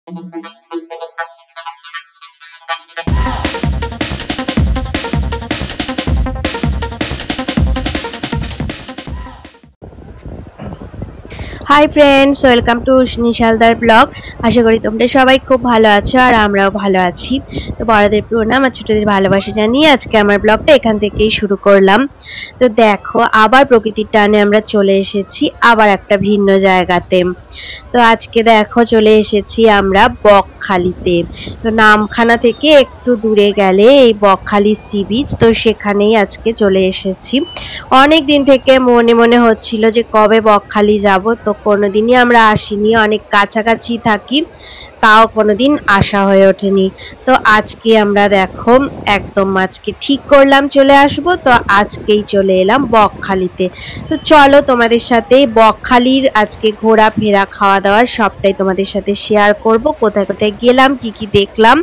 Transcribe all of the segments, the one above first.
High friends, welcome to Ushnish Haldar blog. আশা করি তোমরা সবাই খুব ভালো আছো আর আমরাও ভালো আছি। তো বড়দের প্রণাম আর ছোটদের ভালোবাসা জানিয়ে আজকে আমার ব্লগটা এখান থেকেই শুরু করলাম। তো দেখো, আবার প্রকৃতির টানে আমরা চলে এসেছি আবার একটা ভিন্ন জায়গাতে। তো আজকে দেখো চলে এসেছি আমরা বকখালিতে। তো নামখানা থেকে একটু দূরে গেলে এই বকখালি সি বিচ, তো সেখানেই আজকে চলে এসেছি। অনেক দিন থেকে মনে মনে হচ্ছিল যে কবে বকখালি যাব, তো কোনোদিনই আমরা আসিনি, অনেক কাছাকাছি থাকি, তাও কোনোদিন আসা হয়ে ওঠেনি। তো আজকে আমরা দেখো একদম আজকে ঠিক করলাম চলে আসব, তো আজকেই চলে এলাম বকখালিতে। তো চলো তোমাদের সাথে বকখালির আজকে ঘোরাফেরা খাওয়া দাওয়া সবটাই তোমাদের সাথে শেয়ার করব। কোথায় কোথায় গেলাম, কি কি দেখলাম,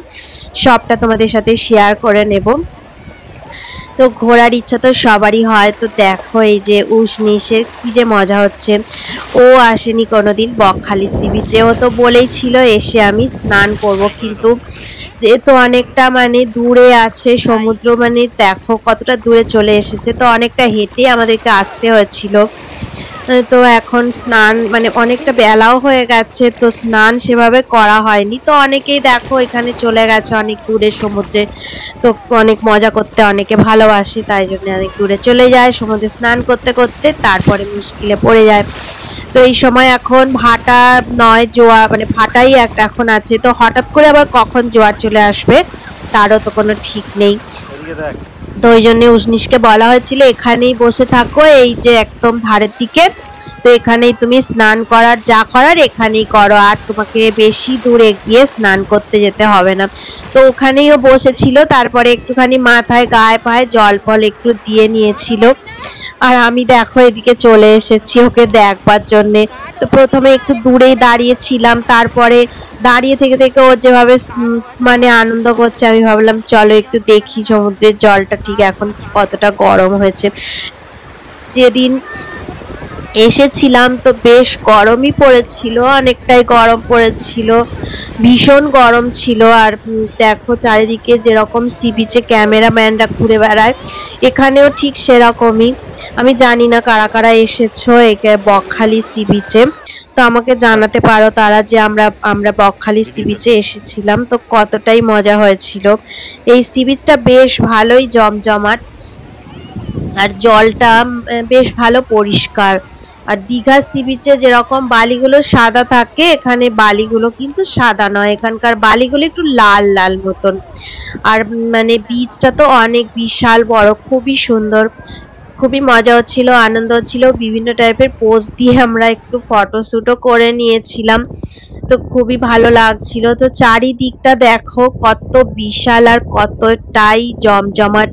সবটা তোমাদের সাথে শেয়ার করে নেব। তো ঘোরার ইচ্ছা তো সবারই হয়। তো দেখো এই যে উষ্ণিসের কি যে মজা হচ্ছে, ও আসেনি কোনোদিন বকখালি সি বিচে। ও তো বলেই ছিল এসে আমি স্নান করব, কিন্তু যেহেতু অনেকটা মানে দূরে আছে সমুদ্র, মানে দেখো কতটা দূরে চলে এসেছে, তো অনেকটা হেঁটে আমাদেরকে আসতে হয়েছিল। তো এখন স্নান মানে অনেকটা বেলাও হয়ে গেছে, তো স্নান সেভাবে করা হয়নি। তো অনেকেই দেখো এখানে চলে গেছে অনেক দূরে সমুদ্রে, তো অনেক মজা করতে অনেকে ভালোবাসে, তাই জন্য অনেক দূরে চলে যায় সমুদ্রে স্নান করতে করতে, তারপরে মুশকিলে পড়ে যায়। তো এই সময় এখন ভাটা নয়, জোয়ার মানে ভাটাই এখন আছে, তো হঠাৎ করে আবার কখন জোয়ার চলে আসবে তারও তো কোনো ঠিক নেই। তো ওই জন্য উষ্ণিসকে বলা হয়েছিল এখানেই বসে থাকো, এই যে একদম ধারের দিকে, তো এখানেই তুমি স্নান করার যা করার এখানেই করো, আর তোমাকে বেশি দূরে গিয়ে স্নান করতে যেতে হবে না। তো ওখানেই ও বসেছিল, তারপরে একটুখানি মাথায় গায়ে পায়ে জল ফল একটু দিয়ে নিয়েছিল। আর আমি দেখো এদিকে চলে এসেছি ওকে দেখবার জন্যে। তো প্রথমে একটু দূরেই দাঁড়িয়েছিলাম, তারপরে দাঁড়িয়ে থেকে থেকে ও যেভাবে মানে আনন্দ করছে, আমি ভাবলাম চলো একটু দেখি সমুদ্রের জলটা ঠিক এখন কতটা গরম হয়েছে। যেদিন এসেছিলাম তো বেশ গরমই পড়েছিল, অনেকটাই গরম পড়েছিল, ভীষণ গরম ছিল। আর দেখো চারিদিকে যেরকম সি বিচে ক্যামেরাম্যানরা ঘুরে বেড়ায়, এখানেও ঠিক সেরকমই। আমি জানি না কারা কারা এসেছো বকখালি সি বিচে, তো আমাকে জানাতে পারো তারা যে আমরা বকখালি সি বিচে এসেছিলাম, তো কতটাই মজা হয়েছিল। এই সি বিচটা বেশ ভালোই জমজমাট, আর জলটা বেশ ভালো পরিষ্কার। আর দীঘা সি বিচে যেরকম বালিগুলো সাদা থাকে, এখানে বালিগুলো কিন্তু সাদা নয়, এখানকার বালিগুলো একটু লাল লাল মতন। আর মানে বিচটা তো অনেক বিশাল বড়, খুবই সুন্দর, খুবই মজা হচ্ছিল, আনন্দ হচ্ছিল। বিভিন্ন টাইপের পোজ দিয়ে আমরা একটু ফটোশুটও করে নিয়েছিলাম, তো খুবই ভালো লাগছিল। তো চারিদিকটা দেখো কত বিশাল আর কতটাই জমজমাট।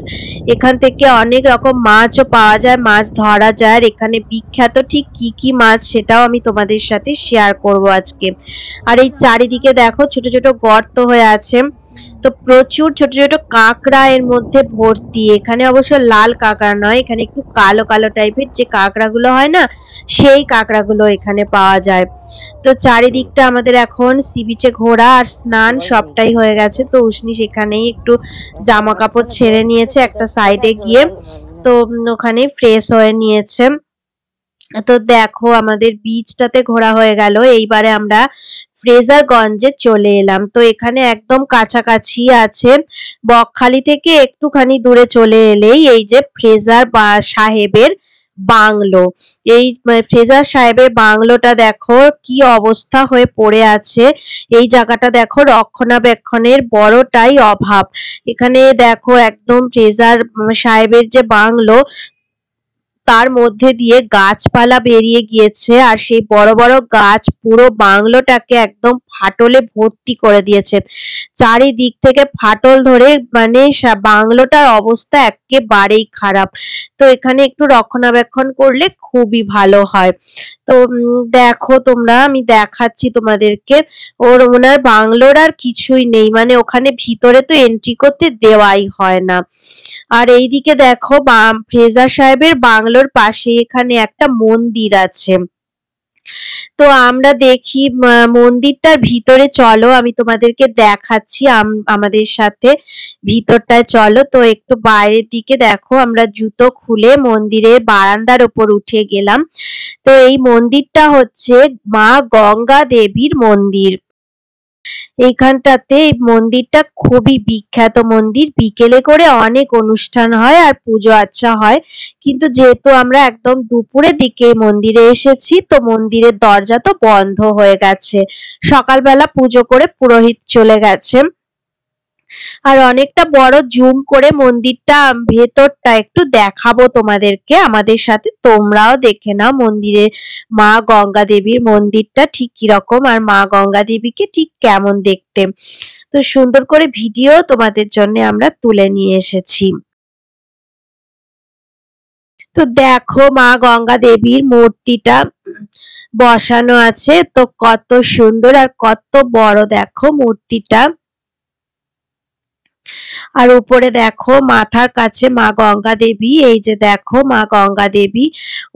এখান থেকে অনেক রকম মাছও পাওয়া যায়, মাছ ধরা যায়। আর এখানে বিখ্যাত ঠিক কি কি মাছ সেটাও আমি তোমাদের সাথে শেয়ার করব আজকে। আর এই চারিদিকে দেখো ছোট ছোট গর্ত হয়ে আছে, তো প্রচুর ছোট ছোট কাঁকড়া এর মধ্যে ভর্তি। এখানে অবশ্য লাল কাঁকড়া নয়, এখানে একটু কালো কালো টাইপের যে কাঁকড়াগুলো হয় না, সেই কাঁকড়াগুলো এখানে পাওয়া যায়। তো চারিদিকটা আমাদের এখন সি বিচে ঘোরা আর স্নান সবটাই হয়ে গেছে। তো উষ্ণি সেখানেই একটু জামা কাপড় ছেড়ে নিয়েছে একটা সাইডে গিয়ে, তো ওখানে ফ্রেশ হয়ে নিয়েছে। তো দেখো আমাদের বিচটাতে ঘোরা হয়ে গেল, এইবারে আমরা ফ্রেজারগঞ্জে চলে এলাম। তো এখানে একদম কাছাকাছি আছে, বকখালি থেকে একটুখানি দূরে চলে এলেই এই যে ফ্রেজার বা সাহেবের বাংলো। এই ফ্রেজার সাহেবের বাংলোটা দেখো কি অবস্থা হয়ে পড়ে আছে। এই জায়গাটা দেখো রক্ষণাবেক্ষণের বড়টাই অভাব। এখানে দেখো একদম ফ্রেজার সাহেবের যে বাংলো, তার মধ্যে দিয়ে গাছপালা বেরিয়ে গিয়েছে, আর সেই বড় বড় গাছ পুরো বাংলোটাকে একদম ফাটলে ভর্তি করে দিয়েছে। চারিদিক থেকে ফাটল ধরে মানে বাংলোটার অবস্থা একেবারেই খারাপ। তো এখানে একটু রক্ষণাবেক্ষণ করলে খুবই ভালো হয়। তো দেখো তোমরা, আমি দেখাচ্ছি তোমাদেরকে। ওনার বাংলোর আর কিছুই নেই, মানে ওখানে ভিতরে তো এন্ট্রি করতে দেওয়াই হয় না। আর এইদিকে দেখো ফ্রেজার সাহেবের বাংলোর পাশে এখানে একটা মন্দির আছে। তো আমরা দেখি মন্দিরটার ভিতরে চলো, আমি তোমাদেরকে দেখাচ্ছি, আমাদের সাথে ভিতরটায় চলো। তো একটু বাইরের দিকে দেখো, আমরা জুতো খুলে মন্দিরের বারান্দার উপর উঠে গেলাম। তো এই মন্দিরটা হচ্ছে মা গঙ্গা দেবীর মন্দির। এইখানটাতে এই মন্দিরটা খুবই বিখ্যাত মন্দির, বিকেলে করে অনেক অনুষ্ঠান হয় আর পুজো আচ্ছা হয়। কিন্তু যেহেতু আমরা একদম দুপুরের দিকে মন্দিরে এসেছি, তো মন্দিরের দরজা তো বন্ধ হয়ে গেছে, সকালবেলা পুজো করে পুরোহিত চলে গেছে। আর অনেকটা বড় জুম করে মন্দিরটা ভেতরটা একটু দেখাবো তোমাদেরকে, আমাদের সাথে তোমরাও দেখে নাও মন্দিরে মা গঙ্গা দেবীর মন্দিরটা ঠিক কিরকম আর মা গঙ্গা দেবীকে ঠিক কেমন দেখতে। তো সুন্দর করে ভিডিও তোমাদের জন্য আমরা তুলে নিয়ে এসেছি। তো দেখো মা গঙ্গা দেবীর মূর্তিটা বসানো আছে, তো কত সুন্দর আর কত বড় দেখো মূর্তিটা। আর উপরে দেখো মাথার কাছে মা গঙ্গা দেবী, এই যে দেখো মা গঙ্গা দেবী,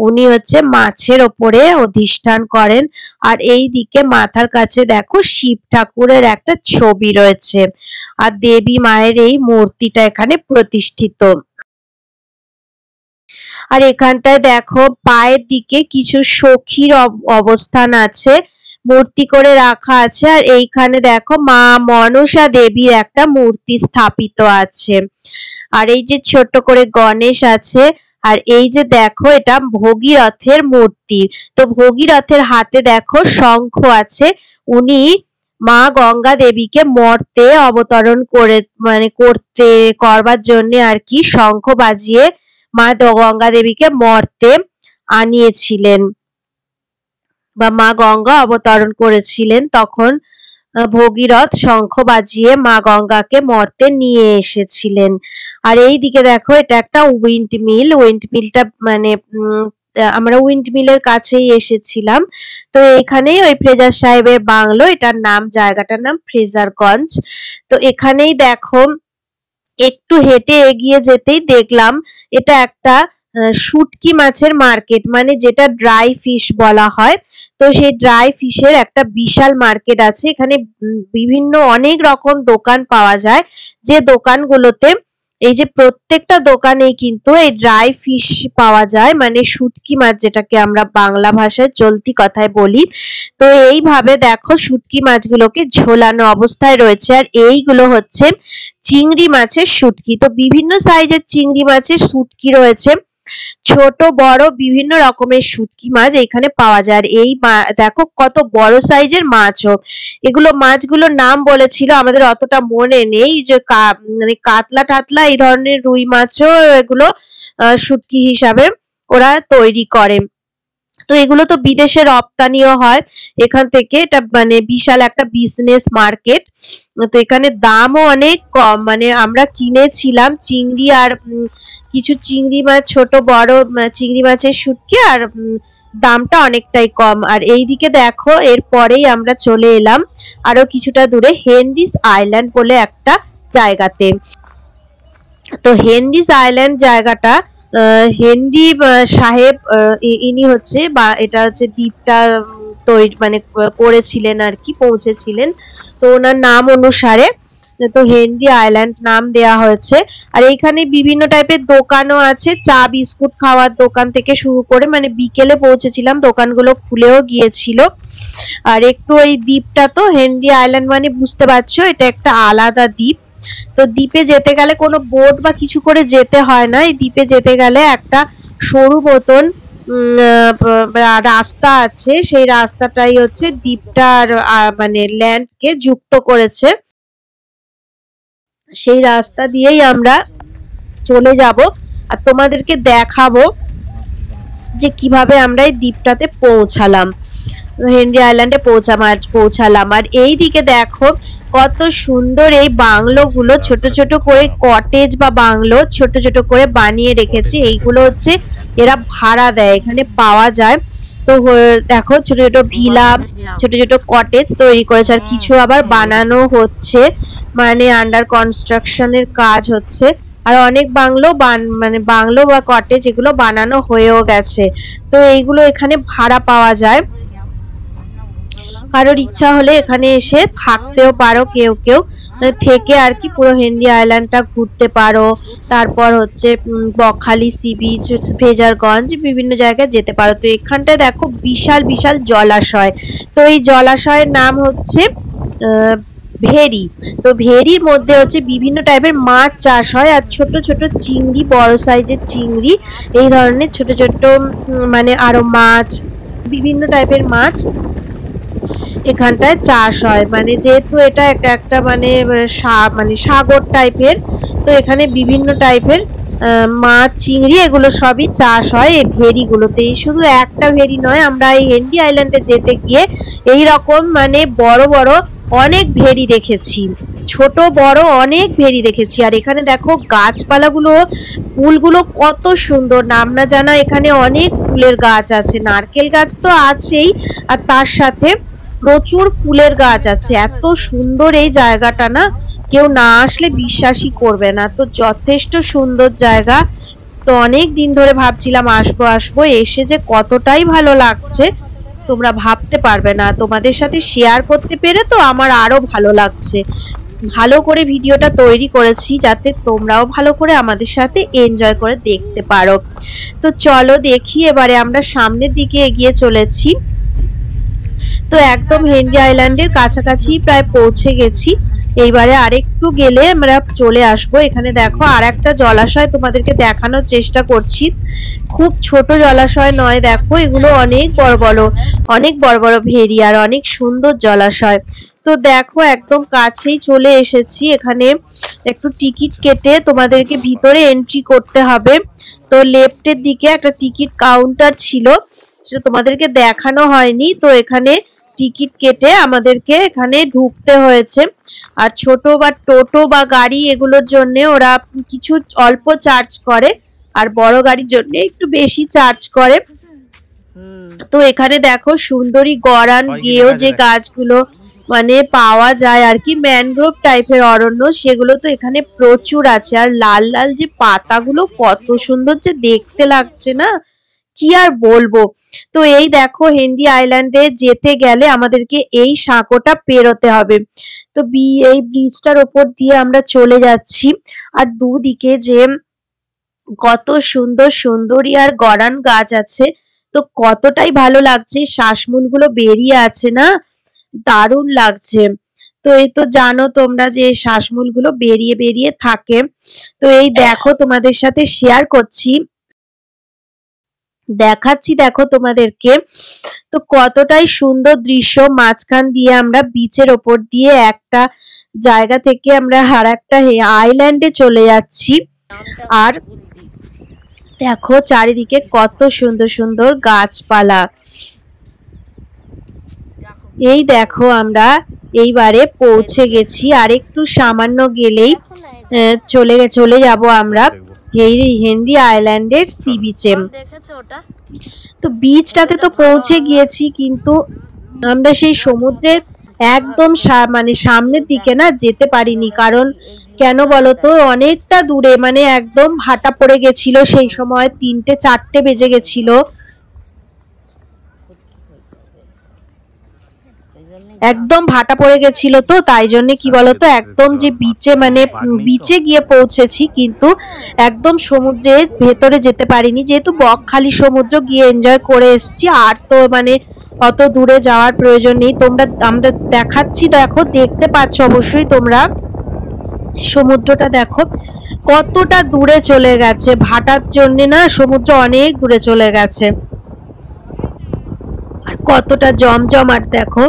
উনি হচ্ছে মাছের ওপরে অধিষ্ঠান করেন। আর এই দিকে মাথার কাছে দেখো শিব ঠাকুরের একটা ছবি রয়েছে, আর দেবী মায়ের এই মূর্তিটা এখানে প্রতিষ্ঠিত। আর এখানটায় দেখো পায়ের দিকে কিছু সখীর অবস্থান আছে, মূর্তি করে রাখা আছে। আর এইখানে দেখো মা মনসা দেবীর একটা মূর্তি স্থাপিত আছে। আর এই যে ছোট করে গণেশ আছে। আর এই যে দেখো এটা ভগীরথের মূর্তি, তো ভগীরথের হাতে দেখো শঙ্খ আছে। উনি মা গঙ্গা দেবীকে মর্তে অবতরণ করে করবার জন্য আর কি শঙ্খ বাজিয়ে মা গঙ্গা দেবীকে মর্তে আনিয়েছিলেন, বা মা গঙ্গা অবতরণ করেছিলেন তখন ভগীরথ শঙ্খ বাজিয়ে মা গঙ্গাকে মর্তে নিয়ে এসেছিলেন। আর এই দিকে দেখো এটা একটা উইন্ড মিল, উইন্ড মিলটা মানে আমরা উইন্ড মিলের কাছেই এসেছিলাম। তো এখানেই ওই ফ্রেজার সাহেবের বাংলো, এটার নাম, জায়গাটার নাম ফ্রেজারগঞ্জ। তো এখানেই দেখো একটু হেঁটে এগিয়ে যেতেই দেখলাম এটা একটা শুটকি মাছের মার্কেট, মানে যেটা ড্রাই ফিশ বলা হয়। তো সেই ড্রাই ফিশের একটা বিশাল মার্কেট আছে এখানে, বিভিন্ন অনেক রকম দোকান পাওয়া যায়, যে দোকানগুলোতে এই যে প্রত্যেকটা দোকানেই কিন্তু এই ড্রাই ফিশ পাওয়া যায়, মানে শুটকি মাছ যেটাকে আমরা বাংলা ভাষায় চলতি কথায় বলি। তো এইভাবে দেখো শুটকি মাছগুলোকে ঝোলানো অবস্থায় রয়েছে। আর এইগুলো হচ্ছে চিংড়ি মাছের শুটকি। তো বিভিন্ন সাইজের চিংড়ি মাছের শুটকি রয়েছে, ছোট বড় বিভিন্ন রকমের শুটকি মাছ এখানে পাওয়া যায়। আর এই দেখো কত বড় সাইজের মাছও, এগুলো মাছগুলোর নাম বলেছিল, আমাদের অতটা মনে নেই, যে মানে কাতলা টাতলা এই ধরনের রুই মাছও এগুলো শুটকি হিসাবে ওরা তৈরি করে। তো এগুলো তো বিদেশে রপ্তানিও হয় এখান থেকে, এটা মানে বিশাল একটা বিজনেস মার্কেট। তো এখানে দামও অনেক কম, মানে আমরা কিনেছিলাম চিংড়ি আর কিছু চিংড়ি মাছ, ছোট বড় চিংড়ি মাছের শুটকি, আর দামটা অনেকটাই কম। আর এইদিকে দেখো এরপরেই আমরা চলে এলাম আরো কিছুটা দূরে হেনরিস আইল্যান্ড বলে একটা জায়গাতে। তো হেনরিস আইল্যান্ড জায়গাটা হেনরি সাহেব ইনি হচ্ছে, বা এটা হচ্ছে দ্বীপটা তৈরি মানে করেছিলেন আর কি, পৌঁছেছিলেন, তো ওনার নাম অনুসারে তো হেনরি আইল্যান্ড নাম দেয়া হয়েছে। আর এইখানে বিভিন্ন টাইপের দোকানও আছে, চা বিস্কুট খাওয়ার দোকান থেকে শুরু করে, মানে বিকেলে পৌঁছেছিলাম, দোকানগুলো খুলেও গিয়েছিল। আর একটু ওই দ্বীপটা, তো হেনরি আইল্যান্ড মানে বুঝতে পারছো এটা একটা আলাদা দ্বীপ। তো দ্বীপে যেতে গেলে কোনো বোট বা কিছু করে যেতে হয় না, এই দ্বীপে যেতে গেলে একটা সরু মতন রাস্তা আছে, সেই রাস্তাটাই হচ্ছে দ্বীপটার মানে ল্যান্ডকে যুক্ত করেছে। সেই রাস্তা দিয়েই আমরা চলে যাব আর তোমাদেরকে দেখাবো যে কিভাবে আমরা এই দ্বীপটাতে পৌঁছালাম, হেনরি আইল্যান্ডে পৌঁছালাম। আর এই দিকে দেখো কত সুন্দর এই বাংলোগুলো, ছোট ছোট করে কটেজ বা বাংলো ছোট ছোট করে বানিয়ে রেখেছে, এইগুলো হচ্ছে এরা ভাড়া দেয়, এখানে পাওয়া যায়। তো দেখো ছোট ছোট ভিলা, ছোট ছোট কটেজ তৈরি করেছে, আর কিছু আবার বানানো হচ্ছে, মানে আন্ডার কনস্ট্রাকশনের কাজ হচ্ছে। আর অনেক বাংলো মানে বাংলো বা কটেজ এগুলো বানানো হয়েও গেছে। তো এইগুলো এখানে ভাড়া পাওয়া যায়। কারোর ইচ্ছা হলে এখানে এসে থাকতেও পারো, কেউ কেউ থেকে আর কি পুরো হেনরি আইল্যান্ডটা ঘুরতে পারো। তারপর হচ্ছে বকখালি সি বিচ, ফ্রেজারগঞ্জ, বিভিন্ন জায়গায় যেতে পারো। তো এখানটায় দেখো বিশাল বিশাল জলাশয়। তো এই জলাশয়ের নাম হচ্ছে ভেরি। তো ভেরির মধ্যে হচ্ছে বিভিন্ন টাইপের মাছ চাষ হয়, আর ছোট ছোট চিংড়ি, বড় সাইজের চিংড়ি, এই ধরনের ছোট ছোট মানে আরো মাছ, বিভিন্ন টাইপের মাছ এখানটায় চাষ হয়। মানে যেহেতু এটা একটা মানে সাগর টাইপের, তো এখানে বিভিন্ন টাইপের মাছ, চিংড়ি এগুলো সবই চাষ হয় এই ভেরিগুলোতে। শুধু একটা ভেরি নয়, আমরা এই হেনরি আইল্যান্ডে যেতে গিয়ে এই রকম মানে বড় বড় অনেক ভেরি দেখেছি, ছোট বড় অনেক ভেরি দেখেছি। আর এখানে দেখো গাছপালাগুলো, ফুলগুলো কত সুন্দর, নাম না জানা এখানে অনেক ফুলের গাছ আছে। নারকেল গাছ তো আছেই, আর তার সাথে প্রচুর ফুলের গাছ আছে। এত সুন্দর এই জায়গাটা না, কেউ না আসলে বিশ্বাসই করবে না। তো যথেষ্ট সুন্দর জায়গা। তো অনেক দিন ধরে ভাবছিলাম আসবো আসবো, এসে যে কতটাই ভালো লাগছে তোমরা ভাবতে পারবে না। তোমাদের সাথে শেয়ার করতে পেরে তো আমার আরো ভালো লাগছে। ভালো করে ভিডিওটা তৈরি করেছি যাতে তোমরাও ভালো করে আমাদের সাথে এনজয় করে দেখতে পারো। তো চলো দেখি, এবারে আমরা সামনের দিকে এগিয়ে চলেছি। তো একদম হেনরি আইল্যান্ডের কাছাকাছি প্রায় পৌঁছে গেছি। এইবারে আরেকটু গেলে আমরা চলে আসবো। এখানে দেখো আর একটা জলাশয় তোমাদেরকে দেখানোর চেষ্টা করছি। খুব ছোট জলাশয় নয়, দেখো এগুলো অনেক বড় বড় ভেরি, আর অনেক সুন্দর জলাশয়। তো দেখো একদম কাছেই চলে এসেছি। এখানে একটু টিকিট কেটে তোমাদেরকে ভিতরে এন্ট্রি করতে হবে। তো লেফটের দিকে একটা টিকিট কাউন্টার ছিল, সেটা তোমাদেরকে দেখানো হয়নি। তো এখানে টিকিট কেটে আমাদেরকে এখানে ঢুকতে হয়েছে। আর ছোট বা টোটো বা গাড়ি এগুলোর জন্য ওরা কিছু অল্প চার্জ করে, আর বড় গাড়ির জন্য একটু বেশি চার্জ করে। তো এখানে দেখো সুন্দরী গরান গেয়েও যে গাছগুলো মানে পাওয়া যায় আর কি, ম্যানগ্রোভ টাইপের অরণ্য, সেগুলো তো এখানে প্রচুর আছে। আর লাল লাল যে পাতাগুলো কত সুন্দর যে দেখতে লাগছে না, কি আর বলবো। তো এই দেখো হেনরি আইল্যান্ডে যেতে গেলে আমাদেরকে এই সাঁকোটা পেরোতে হবে। তো এই ব্রিজটার ওপর দিয়ে আমরা চলে যাচ্ছি। আর দুদিকে যে কত সুন্দর সুন্দরী আর গরান গাছ আছে, তো কতটাই ভালো লাগছে। শ্বাসমূলগুলো বেরিয়ে আছে না, দারুণ লাগছে। তো এই তো জানো তোমরা যে শ্বাসমূলগুলো বেরিয়ে বেরিয়ে থাকে। তো এই দেখো তোমাদের সাথে শেয়ার করছি, দেখাচ্ছি দেখো তোমাদেরকে। তো কতটাই সুন্দর দৃশ্য, মাঝখান দিয়ে আমরা বিচের ওপর দিয়ে একটা জায়গা থেকে আমরা আর একটা আইল্যান্ডে চলে যাচ্ছি। আর দেখো চারিদিকে কত সুন্দর সুন্দর গাছপালা। এই দেখো আমরা এইবারে পৌঁছে গেছি, আর একটু সামান্য গেলেই চলে যাব আমরা হেনরি আইল্যান্ডের সি বিচে। তো বিচটাতে তো পৌঁছে গিয়েছি, কিন্তু আমরা সেই সমুদ্রের একদম মানে সামনের দিকে না যেতে পারিনি। কারণ কেন বলতো, অনেকটা দূরে, মানে একদম ভাটা পড়ে গেছিল সেই সময়, 3টে 4টে বেজে গেছিল। একদম ভাটা পড়ে গেছিল, তো তাই জন্য কি বলতো একদম যে বিচে মানে বিচে গিয়ে পৌঁছেছি, কিন্তু একদম সমুদ্রের ভেতরে যেতে পারিনি, যেহেতু বকখালি সমুদ্র গিয়ে এনজয় করে এসেছি। আর তো মানে অত দূরে যাওয়ার প্রয়োজন নেই। আমরা দেখাচ্ছি, দেখো দেখতে পাচ্ছ অবশ্যই তোমরা, সমুদ্রটা দেখো কতটা দূরে চলে গেছে। ভাটার জন্য না সমুদ্র অনেক দূরে চলে গেছে, আর কতটা জমজমাট দেখো।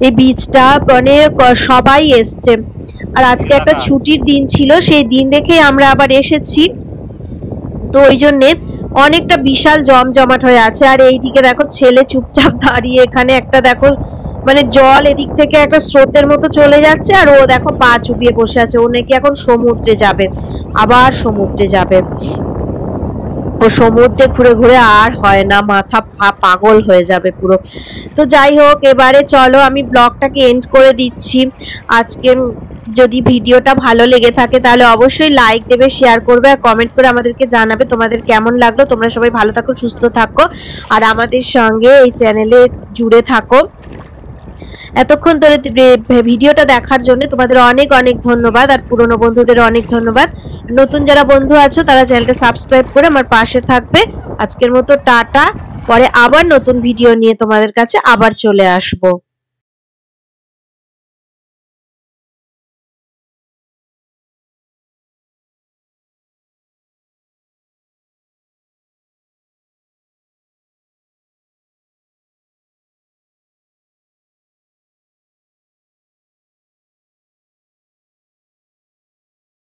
এই বীজটা মানে সবাই এসছে, আর আজকে একটা ছুটির দিন ছিল, সেই দিন দেখে আমরা আবার এসেছি। তো ওই জন্য অনেকটা বিশাল জমজমাট হয়ে আছে। আর এইদিকে দেখো ছেলে চুপচাপ দাঁড়িয়ে, এখানে একটা দেখো মানে জল এদিক থেকে একটা স্রোতের মতো চলে যাচ্ছে, আর ও দেখো পা চুপিয়ে বসে আছে। ও নাকি এখন সমুদ্রে যাবে, আবার সমুদ্রে যাবে। ও সমুদ্রে ঘুরে ঘুরে আর হয় না, মাথা পাগল হয়ে যাবে পুরো। তো যাই হোক, এবারে চলো আমি ব্লগটাকে এন্ড করে দিচ্ছি। আজকে যদি ভিডিওটা ভালো লেগে থাকে তাহলে অবশ্যই লাইক দেবে, শেয়ার করবে আর কমেন্ট করে আমাদেরকে জানাবে তোমাদের কেমন লাগলো। তোমরা সবাই ভালো থাকো, সুস্থ থাকো আর আমাদের সঙ্গে এই চ্যানেলে জুড়ে থাকো। এতক্ষণ ধরে ভিডিওটা দেখার জন্য তোমাদের অনেক অনেক ধন্যবাদ আর পুরনো বন্ধুদের অনেক ধন্যবাদ। নতুন যারা বন্ধু আছো তারা চ্যানেলটা সাবস্ক্রাইব করে আমার পাশে থাকবে। আজকের মতো টাটা, পরে আবার নতুন ভিডিও নিয়ে তোমাদের কাছে আবার চলে আসবো।